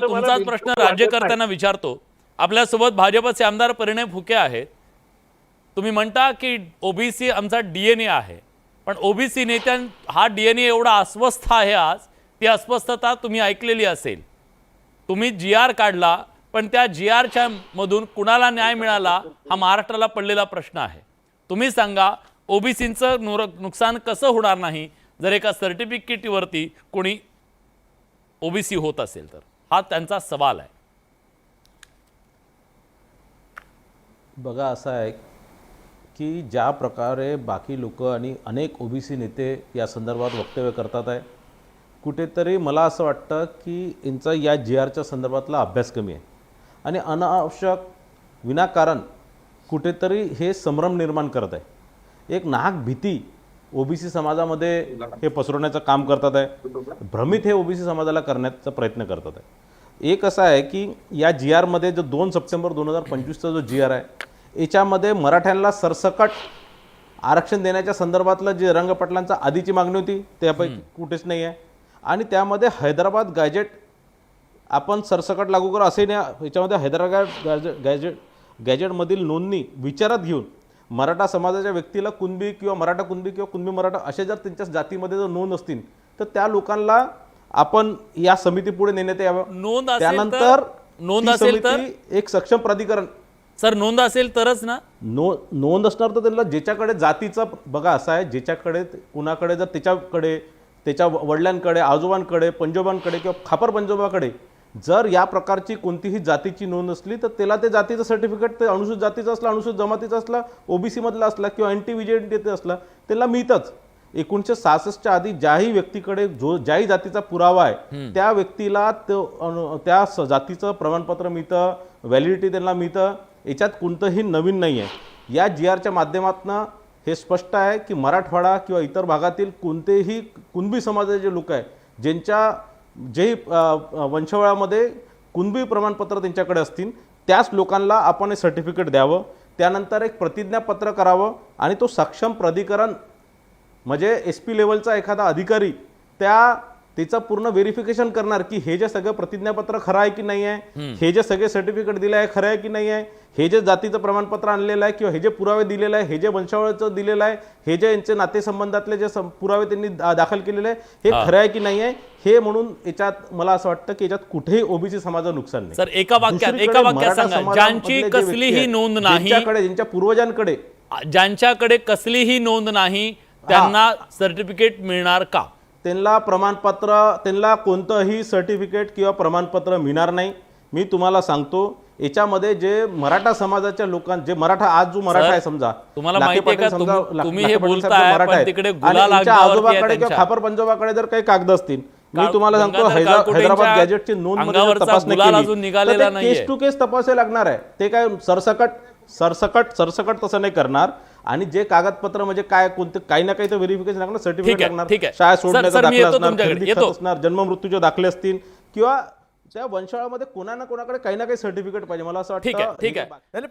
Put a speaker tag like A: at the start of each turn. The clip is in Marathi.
A: तुमचाच प्रश्न राज्यकर्त्यांना विचारतो। आपल्यासोबत भाजपचे आमदार परिणय फुके आहेत। तुम्ही म्हणता की ओबीसी आमचा डीएनए आहे, पण ओबीसी नेत्यां हा डीएनए एवढा अस्वस्थ आहे आज, ती अस्वस्थता तुम्ही ऐकलेली असेल। तुम्ही जीआर काढला, पण त्या जीआरच्या मधून कुणाला न्याय मिळाला हा महाराष्ट्राला पडलेला प्रश्न आहे। तुम्ही सांगा ओबीसींचं नुकसान कसं होणार नाही जर एका सर्टिफिकेटवरती कोणी ओबीसी होत असेल तर, हा त्यांचा सवाल आहे।
B: बघा असं आहे की ज्या प्रकारे बाकी लोक आणि अनेक ओबीसी नेते या संदर्भात वक्तव्य करतात आहे, कुठेतरी मला असं वाटतं की यांचा या जीआरच्या संदर्भातला अभ्यास कमी आहे आणि अनावश्यक विनाकारण कुठेतरी हे संभ्रम निर्माण करत आहे। एक नाहक भीती ओबीसी समाजामध्ये हे पसरवण्याचं काम करतात आहे, भ्रमित हे ओबीसी समाजाला करण्याचा प्रयत्न करतात आहे। एक असं आहे की या जीआरमध्ये जो 2 सप्टेंबर 2025चा जो जीआर आहे याच्यामध्ये मराठ्यांना सरसकट आरक्षण देण्याच्या संदर्भातलं जे रंगपटलांचा आधीची मागणी होती त्यापैकी कुठेच नाही आहे आणि त्यामध्ये हैदराबाद गॅजेट आपण सरसकट लागू करू असे नाही। याच्यामध्ये हैदराबाद गॅजेटमधील नोंदणी विचारात घेऊन मराठा समाजाच्या व्यक्तीला कुणबी किंवा मराठा कुणबी किंवा कुणबी मराठा असे जर त्यांच्या जातीमध्ये जर नोंद असतील तर त्या लोकांना आपण या समितीपुढे नेण्यात यावं। त्यानंतर
A: नोंद असेल तर
B: एक सक्षम प्राधिकरण
A: सर नोंद असेल तरच ना
B: नोंद असणार तर त्यांना ज्याच्याकडे जातीचा बघा असा आहे ज्याच्याकडे कुणाकडे जर त्याच्याकडे त्याच्या वडिलांकडे आजोबांकडे पंजोबांकडे किंवा खापर पंजोबाकडे जर या प्रकारची कोणतीही जातीची नोंद असली तर त्याला ते जातीचं सर्टिफिकेट ते अनुसूचित जातीचं असला अनुसूचित जमातीचा असला ओबीसी मधला असला किंवा NT-VJ असला त्याला मिळतच। 1966च्या आधी ज्याही व्यक्तीकडे जो ज्याही जातीचा पुरावा आहे त्या व्यक्तीला त्या जातीचं प्रमाणपत्र मिळतं, व्हॅलिडिटी त्यांना मिळतं। याच्यात कोणतंही नवीन नाही आहे। या जीआरच्या माध्यमातून हे स्पष्ट आहे की मराठवाडा किंवा इतर भागातील कोणतेही कुणबी समाजाचे जे लोक आहे ज्यांच्या जे वंशावळामध्ये कुणबी प्रमाणपत्र त्यांच्याकडे असतील त्याच लोकांना आपण हे सर्टिफिकेट द्यावं। त्यानंतर एक प्रतिज्ञापत्र करावं आणि तो सक्षम प्राधिकरण म्हणजे SP लेवलचा एखादा अधिकारी त्याचं पूर्ण व्हेरिफिकेशन करणार की हे जे सगळं प्रतिज्ञापत्र खरं आहे की नाही आहे, हे जे सगळे सर्टिफिकेट दिले आहे खरं आहे की नाही आहे, हे जे जातीचं प्रमाणपत्र आणलेलं आहे किंवा हे जे पुरावे दिलेले आहे, हे जे वंशावळाचं दिलेलं आहे, हे जे यांचे नातेसंबंधातले जे पुरावे त्यांनी दाखल केलेले आहे हे खरं आहे की नाही आहे, हे म्हणून याच्यात मला असं वाटतं की याच्यात कुठेही ओबीसी समाजाचं नुकसान नाही।
A: सर एका वाक्यात सांगा, ज्यांची कसलीही नोंद नाही,
B: ज्यांच्या पूर्वजांकडे
A: ज्यांच्याकडे कसलीही नोंद नाही त्यांना सर्टिफिकेट मिळणार का?
B: त्यांना प्रमाणपत्र त्यांना कोणतंही सर्टिफिकेट किंवा प्रमाणपत्र मिळणार नाही। मी तुम्हाला सांगतो याच्यामध्ये जे मराठा समाजाच्या लोकांचे मराठा आज जो मराठा आहे समजा
A: तुम्हाला माहिती आहे का तुम्ही हे बोलताय पण तिकडे गुलाल
B: आजोबाकडे किंवा खापर पंजोबाकडे जर काही कागद असतील मी तुम्हाला सांगतो हैदराबाद गॅजेटची नोंद तपासणी केली केस टू केस तपासावे लागणार आहे। ते काय सरसकट तसं नाही करणार आणि जे कागदपत्र म्हणजे काय कोणते काही ना काही तर व्हेरिफिकेशन लागणार, सर्टिफिकेट लागणार, शाळा सोडण्याचा दाखला असणार, जन्म मृत्यूचे दाखले असतील किंवा त्या वंशावळामध्ये कोणा ना कोणाकडे काही ना काही सर्टिफिकेट पाहिजे। मला असं वाटतं
A: ठीक आहे।